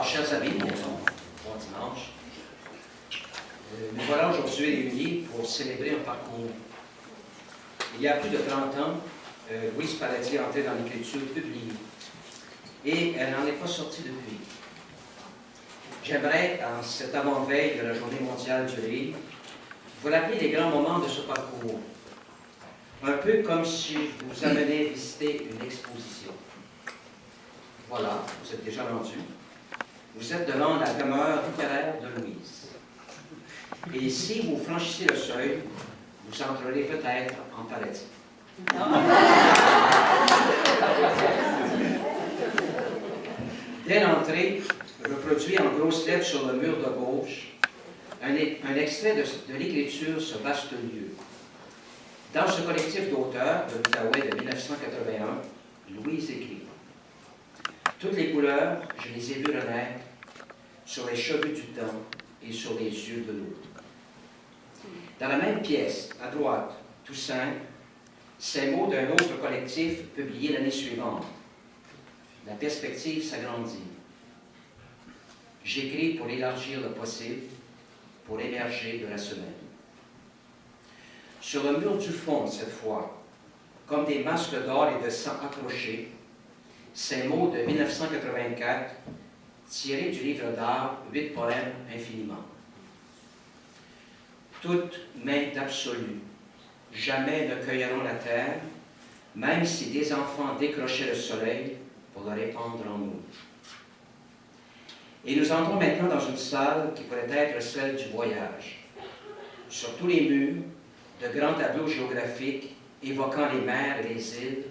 chers amis, bon dimanche. Nous voilà aujourd'hui réunis pour célébrer un parcours. Il y a plus de 30 ans, Louise Paradis est entrée dans l'écriture publiée et elle n'en est pas sortie depuis. J'aimerais, en cette avant-veille de la Journée mondiale du livre, vous rappeler les grands moments de ce parcours. Un peu comme si vous amenez visiter une exposition. Voilà, vous êtes déjà rendu. Vous êtes devant la demeure littéraire de Louise. Et si vous franchissez le seuil, vous entrerez peut-être en paradis. Dès l'entrée, reproduit en grosses lettres sur le mur de gauche, un extrait de l'écriture Ce vaste lieu. Dans ce collectif d'auteurs de l'Outaouais de 1981, Louise écrit « Toutes les couleurs, je les ai vues renaître sur les cheveux du temps et sur les yeux de l'autre. » Dans la même pièce, à droite, tout simple, ces mots d'un autre collectif publié l'année suivante. La perspective s'agrandit. J'écris pour élargir le possible, pour émerger de la semaine. Sur le mur du fond, cette fois, comme des masques d'or et de sang accrochés, ces mots de 1984, tirés du livre d'art 8 poèmes infiniment. Toutes mains d'absolu, jamais ne cueilleront la terre, même si des enfants décrochaient le soleil pour le répandre en nous. Et nous entrons maintenant dans une salle qui pourrait être celle du voyage. Sur tous les murs, de grands tableaux géographiques évoquant les mers et les îles,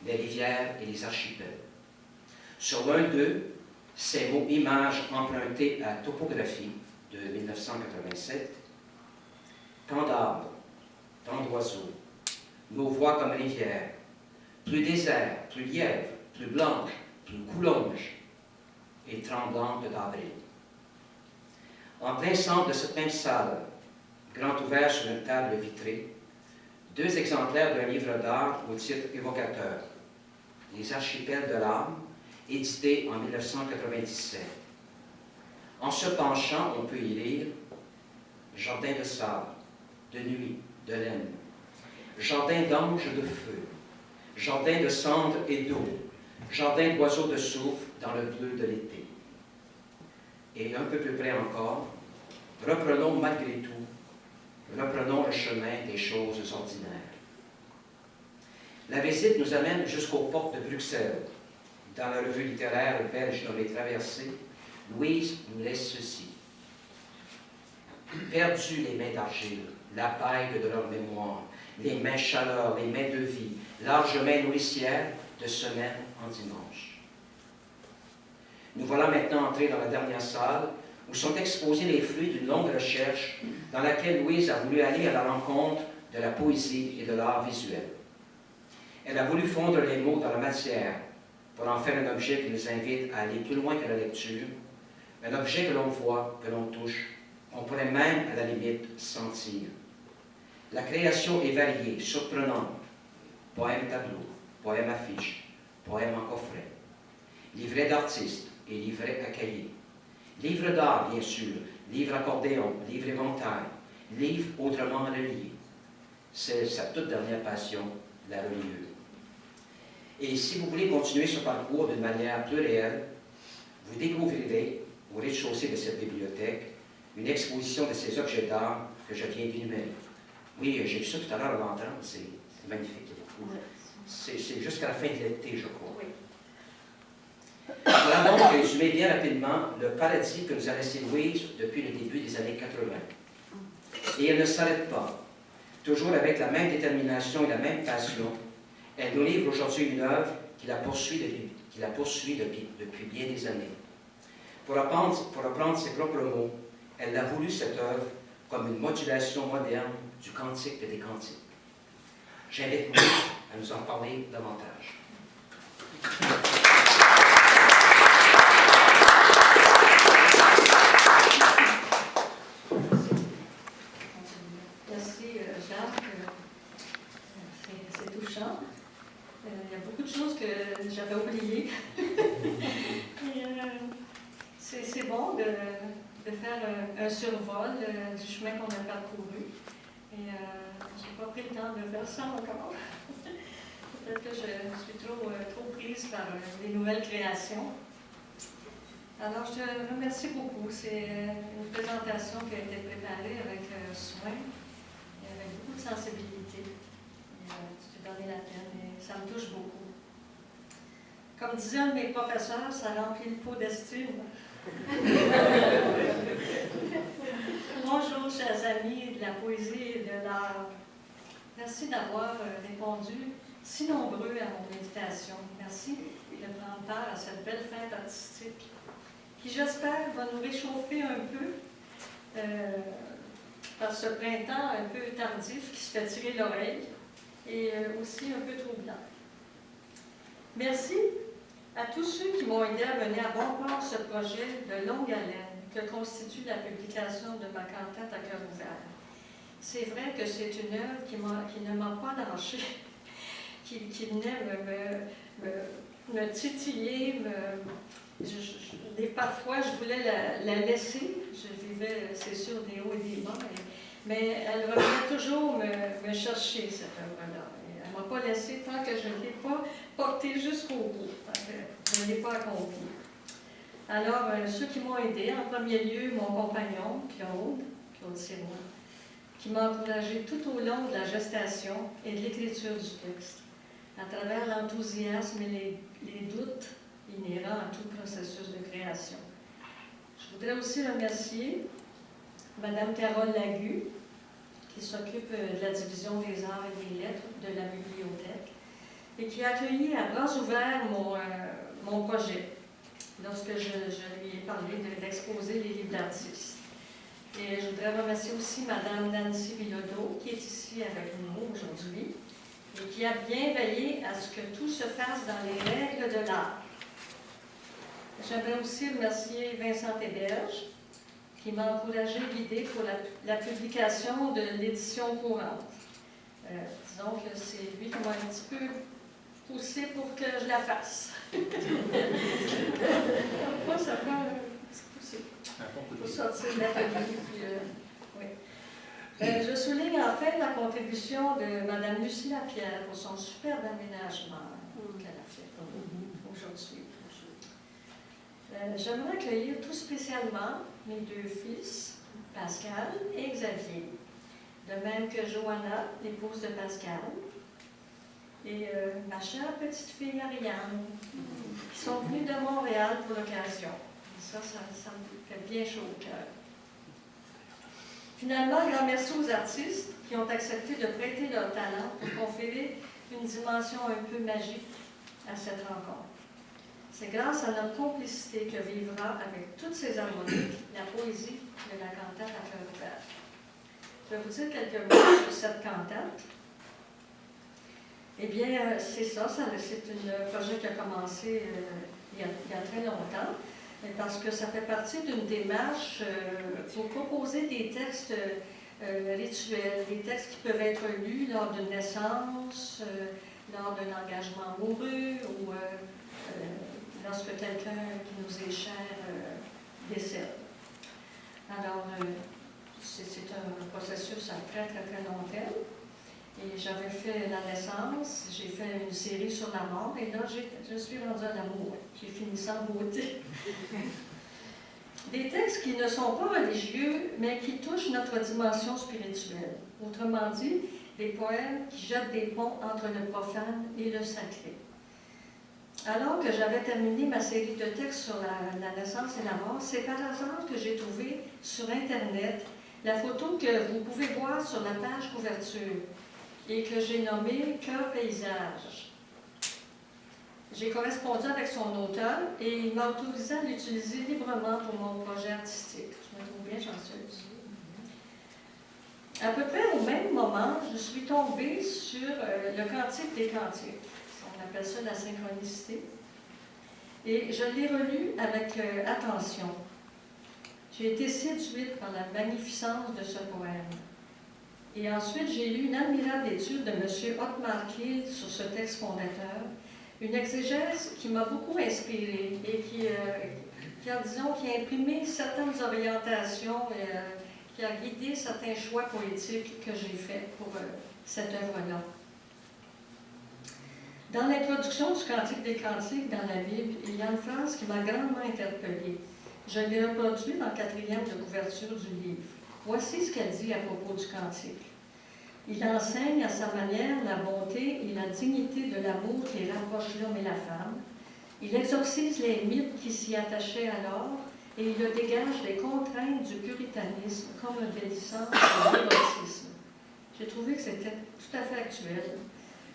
les rivières et les archipels. Sur l'un d'eux, ces mots images empruntés à Topographie de 1987, tant d'arbres, tant d'oiseaux, nos voix comme rivières, plus désert, plus lièvre, plus blanche, plus coulonge et tremblante d'avril. En plein centre de cette même salle, grand ouvert sur une table vitrée, 2 exemplaires d'un livre d'art au titre évocateur, Les archipels de l'âme, édité en 1997. En se penchant, on peut y lire Jardin de sable, de nuit, de laine, jardin d'anges de feu, jardin de cendres et d'eau, jardin d'oiseaux de souffle dans le bleu de l'été. Et un peu plus près encore, reprenons malgré tout, reprenons le chemin des choses ordinaires. La visite nous amène jusqu'aux portes de Bruxelles. Dans la revue littéraire belge nommée Traversée, Louise nous laisse ceci. Perdues les mains d'argile, la paille de leur mémoire, les mains chaleur, les mains de vie, larges mains nourricières de semaine en dimanche. Nous voilà maintenant entrés dans la dernière salle où sont exposés les fruits d'une longue recherche dans laquelle Louise a voulu aller à la rencontre de la poésie et de l'art visuel. Elle a voulu fondre les mots dans la matière pour en faire un objet qui nous invite à aller plus loin que la lecture, un objet que l'on voit, que l'on touche, qu'on pourrait même, à la limite, sentir. La création est variée, surprenante. Poème tableau, poème affiche, poème en coffret, livret d'artistes et livret à cahier. Livre d'art, bien sûr, livre accordéon, livre éventail, livre autrement relié. C'est sa toute dernière passion, la reliure. Et si vous voulez continuer ce parcours d'une manière plus réelle, vous découvrirez, au rez-de-chaussée de cette bibliothèque, une exposition de ces objets d'art que je viens d'énumérer. Oui, j'ai vu ça tout à l'heure en entrant, c'est magnifique. C'est jusqu'à la fin de l'été, je crois. Voilà donc résumé bien rapidement le paradis que nous a laissé Louise depuis le début des années 80. Et elle ne s'arrête pas. Toujours avec la même détermination et la même passion, elle nous livre aujourd'hui une œuvre qui la poursuit depuis bien des années. Pour reprendre ses propres mots, elle a voulu cette œuvre comme une modulation moderne du cantique des cantiques. J'invite Louise à nous en parler davantage. Merci Jacques, c'est touchant. Il y a beaucoup de choses que j'avais oubliées. c'est bon de faire un survol du chemin qu'on a parcouru. Et je n'ai pas pris le temps de faire ça encore. Peut-être que je suis trop prise par les nouvelles créations. Alors, je te remercie beaucoup. C'est une présentation qui a été préparée avec soin et avec beaucoup de sensibilité. Et, tu t'es donné la peine et ça me touche beaucoup. Comme disait un de mes professeurs, ça remplit le pot d'estime. Bonjour, chers amis de la poésie et de l'art. Merci d'avoir répondu si nombreux à mon invitation. Merci de prendre part à cette belle fête artistique qui, j'espère, va nous réchauffer un peu par ce printemps un peu tardif qui se fait tirer l'oreille et aussi un peu troublant. Merci à tous ceux qui m'ont aidé à mener à bon port ce projet de longue haleine que constitue la publication de ma cantate à cœur ouvert. C'est vrai que c'est une œuvre qui ne m'a pas lâché, qui venait me titiller, parfois je voulais la laisser, je vivais, c'est sûr, des hauts et des bas, mais elle revenait toujours me chercher, cette œuvre-là. Elle ne m'a pas laissé tant que je ne l'ai pas portée jusqu'au bout, je ne l'ai pas accomplie. Alors, ceux qui m'ont aidé, en premier lieu, mon compagnon, Claude Sirois, qui m'a encouragé tout au long de la gestation et de l'écriture du texte, à travers l'enthousiasme et les doutes inhérents à tout processus de création. Je voudrais aussi remercier Mme Carole Lagu, qui s'occupe de la division des arts et des lettres de la bibliothèque, et qui a accueilli à bras ouverts mon projet, lorsque je lui ai parlé d'exposer les livres d'artistes. Et je voudrais remercier aussi Mme Nancy Bilodeau, qui est ici avec nous aujourd'hui, et qui a bien veillé à ce que tout se fasse dans les règles de l'art. J'aimerais aussi remercier Vincent Héberge, qui m'a encouragé l'idée pour la publication de l'édition courante. Disons que c'est lui qui m'a un petit peu poussé pour que je la fasse. Parfois, ça prend un petit poussé pour sortir de l'atelier. Oui. Je souligne enfin la contribution de Mme Lucie Lapierre pour son superbe aménagement qu'elle a fait aujourd'hui. J'aimerais accueillir tout spécialement mes deux fils, Pascal et Xavier, de même que Johanna, l'épouse de Pascal, et ma chère petite fille Ariane, qui sont venus de Montréal pour l'occasion. Ça me fait bien chaud au cœur. Finalement, un grand merci aux artistes qui ont accepté de prêter leur talent pour conférer une dimension un peu magique à cette rencontre. C'est grâce à notre complicité que vivra avec toutes ces harmonies la poésie de la cantate à cœur ouvert. Je vais vous dire quelques mots sur cette cantate. Eh bien, c'est ça, c'est un projet qui a commencé il y a très longtemps, parce que ça fait partie d'une démarche pour proposer des textes rituels, des textes qui peuvent être lus lors d'une naissance, lors d'un engagement amoureux ou lorsque quelqu'un qui nous est cher décède. Alors, c'est un processus à très long terme. Et j'avais fait la naissance, j'ai fait une série sur la mort, et là, je suis rendue à l'amour, qui finit sans beauté. Des textes qui ne sont pas religieux, mais qui touchent notre dimension spirituelle. Autrement dit, des poèmes qui jettent des ponts entre le profane et le sacré. Alors que j'avais terminé ma série de textes sur la naissance et la mort, c'est par hasard que j'ai trouvé sur Internet la photo que vous pouvez voir sur la page couverture et que j'ai nommée « Cœur paysage ». J'ai correspondu avec son auteur et il m'a autorisé à l'utiliser librement pour mon projet artistique. Je me trouve bien chanceuse. À peu près au même moment, je suis tombée sur le Cantique des Cantiques. On appelle ça la synchronicité. Et je l'ai relu avec attention. J'ai été séduite par la magnificence de ce poème. Et ensuite, j'ai lu une admirable étude de M. Ottmar Kiel sur ce texte fondateur, une exégèse qui m'a beaucoup inspirée et disons, qui a imprimé certaines orientations et qui a guidé certains choix poétiques que j'ai faits pour cette œuvre-là. Dans l'introduction du Cantique des Cantiques dans la Bible, il y a une phrase qui m'a grandement interpellée. Je l'ai reproduite dans le 4e de couverture du livre. Voici ce qu'elle dit à propos du Cantique. Il enseigne à sa manière la bonté et la dignité de l'amour qui rapproche l'homme et la femme. Il exorcise les mythes qui s'y attachaient alors et il le dégage des contraintes du puritanisme comme obéissance au dévotisme. J'ai trouvé que c'était tout à fait actuel,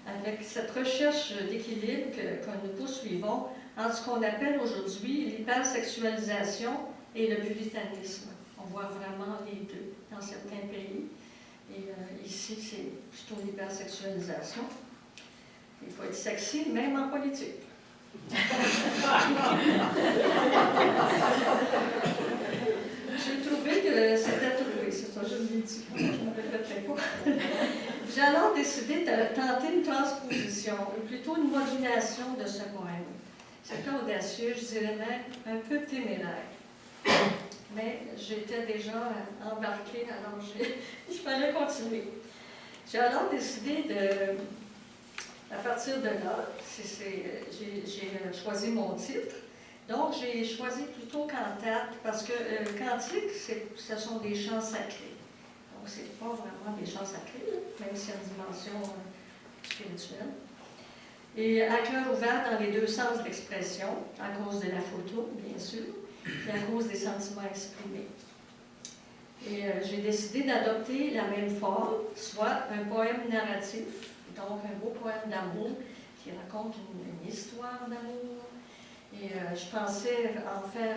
avec cette recherche d'équilibre que nous poursuivons entre ce qu'on appelle aujourd'hui l'hypersexualisation et le puritanisme. On voit vraiment les deux dans certains pays. Et ici, c'est plutôt l'hypersexualisation. Il faut être sexy, même en politique. J'ai trouvé que c'était trouvé, c'est ça, je l'ai dit, je ne me répéterai pas. J'ai alors décidé de tenter une transposition, ou plutôt une modulation de ce poème. C'est pas audacieux, je dirais même un peu téméraire. Mais j'étais déjà embarquée, alors il fallait continuer. J'ai alors décidé à partir de là, j'ai choisi mon titre. Donc, j'ai choisi plutôt cantate, parce que cantique, ce sont des chants sacrés. Donc, ce n'est pas vraiment des chants sacrés, même s'il y a une dimension spirituelle. Et à cœur ouvert dans les deux sens d'expression, à cause de la photo, bien sûr, et à cause des sentiments exprimés. Et j'ai décidé d'adopter la même forme, soit un poème narratif, donc un beau poème d'amour qui raconte une histoire d'amour. Et je pensais en faire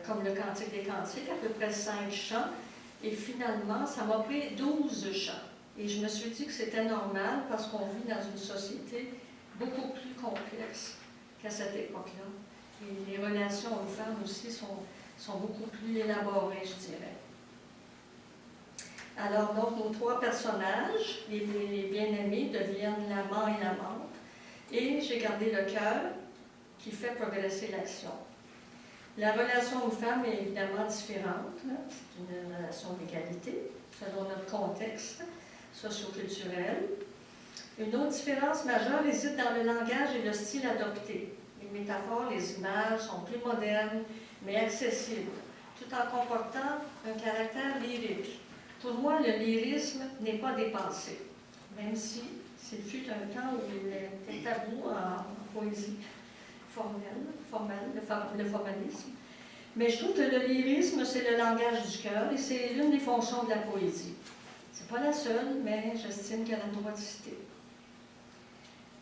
comme le Cantique des Cantiques, à peu près 5 chants. Et finalement, ça m'a pris 12 chants. Et je me suis dit que c'était normal parce qu'on vit dans une société beaucoup plus complexe qu'à cette époque-là. Et les relations hommes-femmes aussi sont beaucoup plus élaborées, je dirais. Alors, donc, nos 3 personnages, les bien-aimés, deviennent l'amant et l'amante. Et j'ai gardé le cœur qui fait progresser l'action. La relation homme-femme est évidemment différente. C'est une relation d'égalité, selon notre contexte socio-culturel. Une autre différence majeure réside dans le langage et le style adopté. Les métaphores, les images sont plus modernes, mais accessibles, tout en comportant un caractère lyrique. Pour moi, le lyrisme n'est pas dépassé, même si s'il fut un temps où il était tabou en poésie formelle, le formalisme. Mais je trouve que le lyrisme, c'est le langage du cœur et c'est l'une des fonctions de la poésie. Ce n'est pas la seule, mais j'estime qu'elle a le droit de citer.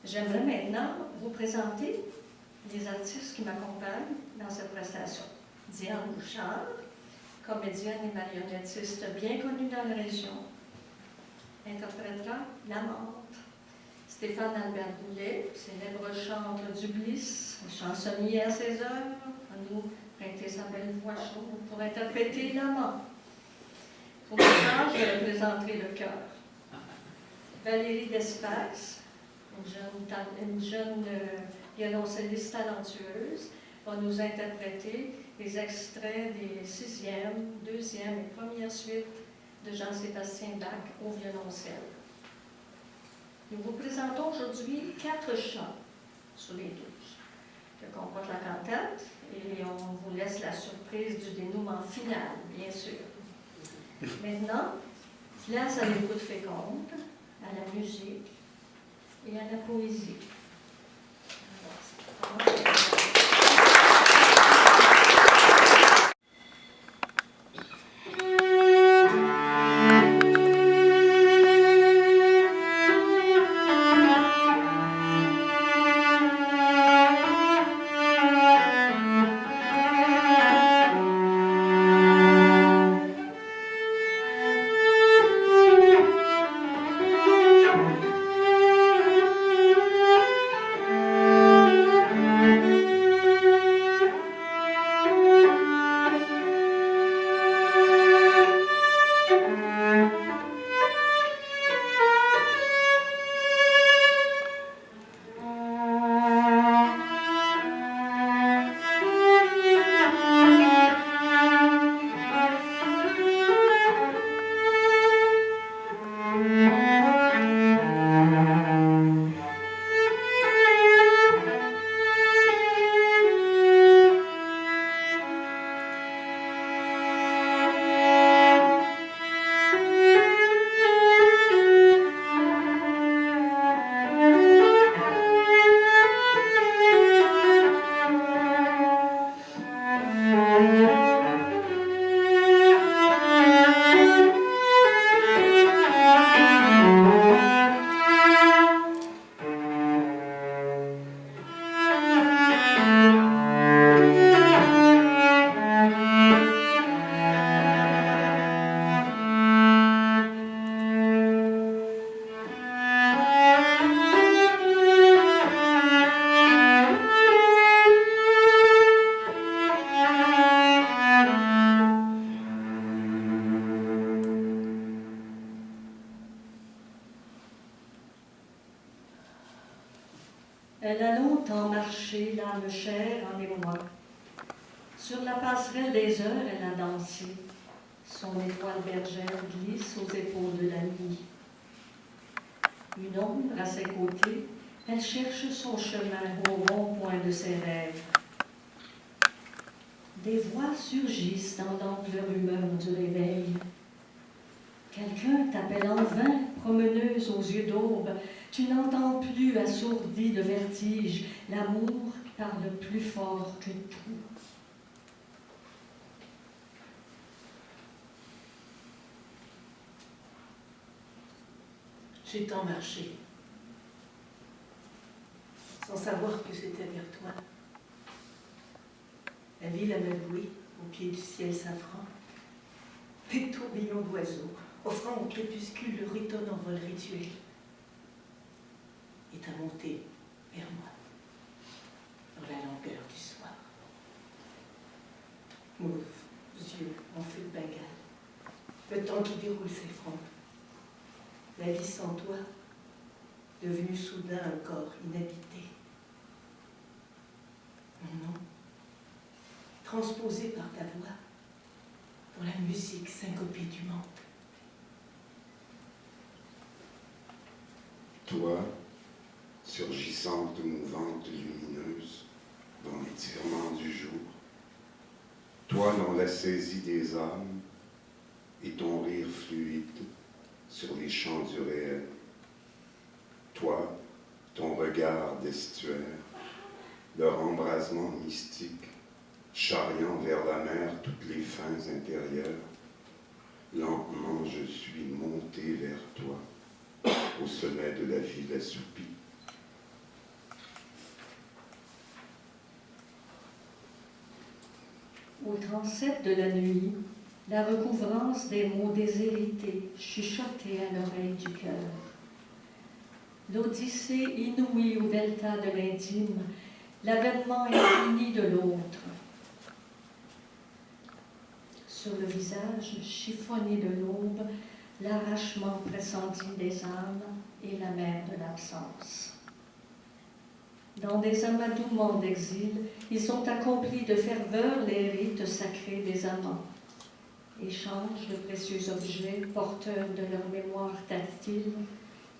J'aimerais maintenant vous présenter les artistes qui m'accompagnent dans cette prestation. Diane Bouchard, comédienne et marionnettiste bien connue dans la région, interprétera L'Amante. Stéphane Albert Boulet, célèbre chantre du Bliss, chansonnier à ses œuvres, à nous prêter sa belle voix chaude pour interpréter l'amant. Pour ma part, je présenterai le cœur. Valérie Despax, une jeune violoncelliste talentueuse, va nous interpréter les extraits des 6e, 2e et 1e suites de Jean-Sébastien Bach au violoncelle. Nous vous présentons aujourd'hui 4 chants sur les 12 que comporte la cantate et on vous laisse la surprise du dénouement final, bien sûr. Maintenant, place à l'écoute féconde, à la musique et à la poésie. Elle a longtemps marché, l'âme chère en émoi. Sur la passerelle des heures, elle a dansé. Son étoile bergère glisse aux épaules de la nuit. Une ombre à ses côtés, elle cherche son chemin au rond-point de ses rêves. Des voix surgissent dans l'ample rumeur du réveil. Quelqu'un t'appelle en vain, promeneuse aux yeux d'aube. Tu n'entends plus, assourdi de vertige, l'amour parle plus fort que tout. J'ai tant marché, sans savoir que c'était vers toi. La ville à m'avouer, au pied du ciel safran, des tourbillons d'oiseaux, offrant au crépuscule le ritonne en vol rituel, et à monter vers moi, dans la longueur du soir. Mauve, yeux en feu de Bengale, le temps qui déroule ses fronts. La vie sans toi, devenue soudain un corps inhabité. Mon nom, transposé par ta voix, dans la musique syncopée du monde. Toi, surgissante, mouvante, lumineuse, dans l'étirement du jour. Toi dans la saisie des âmes, et ton rire fluide sur les champs du réel. Toi, ton regard d'estuaire, leur embrasement mystique, charriant vers la mer toutes les fins intérieures. Lentement je suis monté vers toi, au sommet de la ville assoupie. Au transept de la nuit, la recouvrance des mots déshérités chuchotés à l'oreille du cœur. L'odyssée inouïe au delta de l'intime, l'avènement infini de l'autre. Sur le visage chiffonné de l'aube, l'arrachement pressenti des âmes et la mer de l'absence. Dans des amadouements d'exil, ils ont accompli de ferveur les rites sacrés des amants. Échangent de précieux objets porteurs de leur mémoire tactile,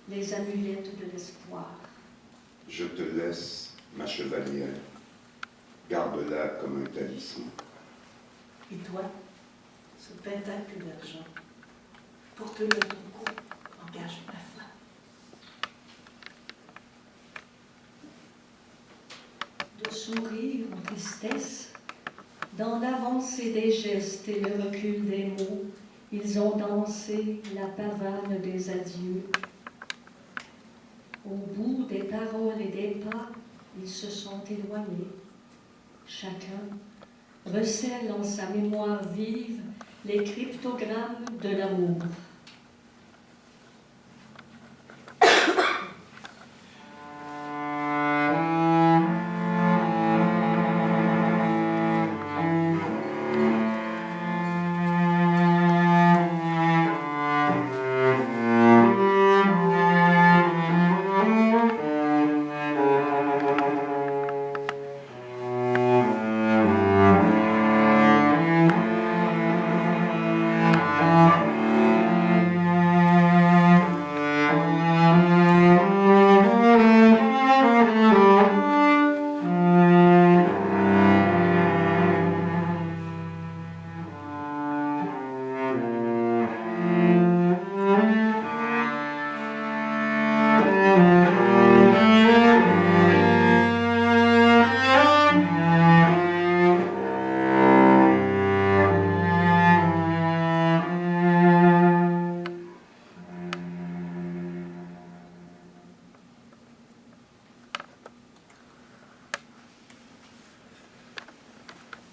les amulettes de l'espoir. Je te laisse, ma chevalière, garde-la comme un talisman. Et toi, ce pentacle d'argent, porte-le à ton cou, engage ma foi. De sourire en tristesse, dans l'avancée des gestes et le recul des mots, ils ont dansé la pavane des adieux. Au bout des paroles et des pas, ils se sont éloignés. Chacun recèle en sa mémoire vive les cryptogrammes de l'amour.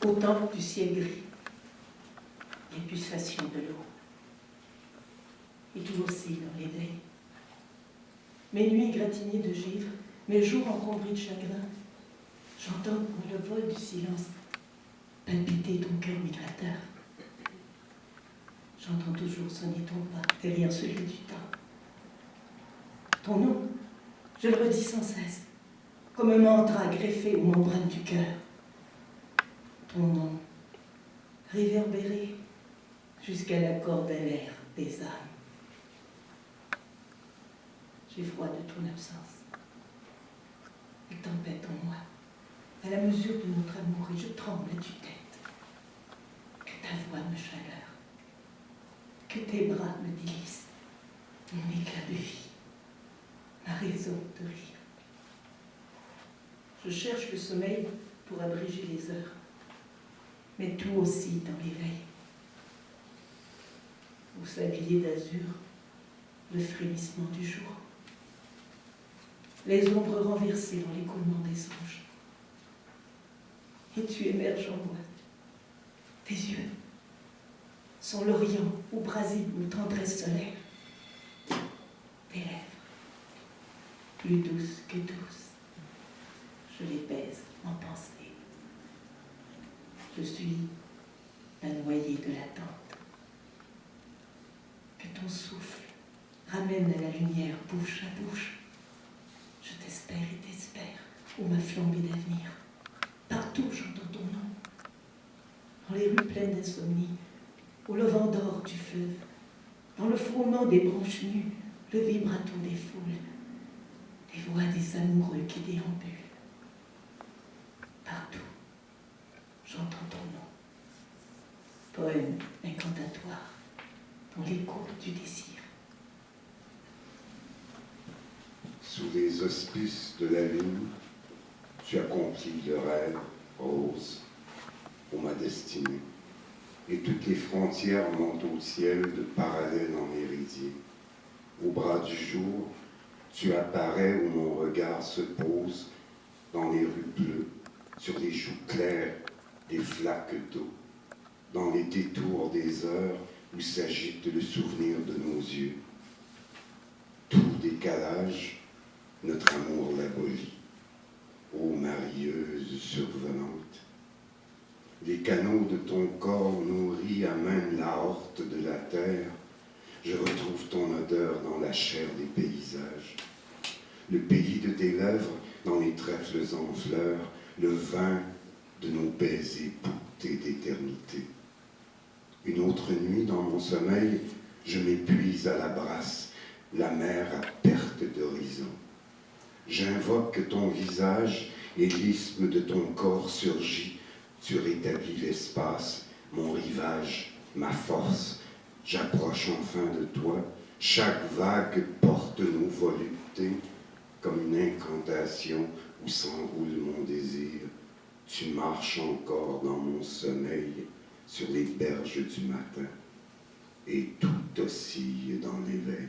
Au temple du ciel gris, les pulsations de l'eau. Et tout aussi dans l'éveil. Mes nuits gratignées de givre, mes jours encombrés de chagrin, j'entends pour le vol du silence palpiter ton cœur migrateur. J'entends toujours sonner ton pas derrière celui du temps. Ton nom, je le redis sans cesse, comme un mantra greffé aux membranes du cœur. Ton nom, réverbéré jusqu'à la cordillère des âmes. J'ai froid de ton absence. Elle tempête en moi, à la mesure de notre amour, et je tremble à tue-tête. Que ta voix me chaleur, que tes bras me délicent, mon éclat de vie, ma raison de rire. Je cherche le sommeil pour abréger les heures, mais tout aussi dans l'éveil. Au sablier d'azur, le frémissement du jour, les ombres renversées dans l'écoulement des songes. Et tu émerges en moi. Tes yeux sont l'Orient où brasile une tendresse solaire. Tes lèvres, plus douces que douces, je les baise en pensée. Je suis la noyée de l'attente. Que ton souffle ramène à la lumière bouche à bouche. Je t'espère et t'espère, ô ma flambée d'avenir. Partout j'entends ton nom. Dans les rues pleines d'insomnie, au levant d'or du fleuve, dans le frôlement des branches nues, le vibrato des foules, les voix des amoureux qui déambulent. Partout, j'entends ton nom. Poème incantatoire, dans l'écho du désir. Sous les auspices de la lune, tu accomplis le rêve rose pour ma destinée. Et toutes les frontières montent au ciel de parallèle en méridien. Au bras du jour, tu apparais où mon regard se pose dans les rues bleues, sur les joues claires des flaques d'eau, dans les détours des heures où s'agite le souvenir de nos yeux. Tout décalage, notre amour l'abolit. Ô marieuse survenante, les canaux de ton corps nourris amènent la horte de la terre. Je retrouve ton odeur dans la chair des paysages. Le pays de tes lèvres dans les trèfles en fleurs, le vin de nos baisers boutés d'éternité. Une autre nuit dans mon sommeil, je m'épuise à la brasse, la mer à perte d'horizon. J'invoque ton visage et l'isthme de ton corps surgit. Tu rétablis l'espace, mon rivage, ma force. J'approche enfin de toi. Chaque vague porte nos voluptés comme une incantation où s'enroule mon désir. Tu marches encore dans mon sommeil sur les berges du matin et tout oscille dans l'éveil.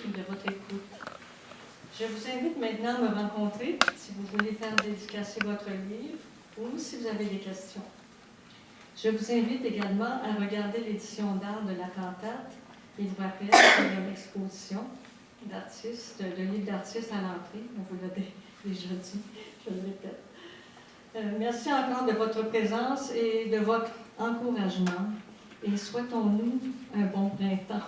et de votre écoute. Je vous invite maintenant à me rencontrer si vous voulez faire dédicacer votre livre ou si vous avez des questions. Je vous invite également à regarder l'édition d'art de la cantate et je vous rappelle qu'il y a une exposition d'artistes, de livres d'artistes à l'entrée. On vous l'a déjà dit, je le répète. Merci encore de votre présence et de votre encouragement et souhaitons-nous un bon printemps.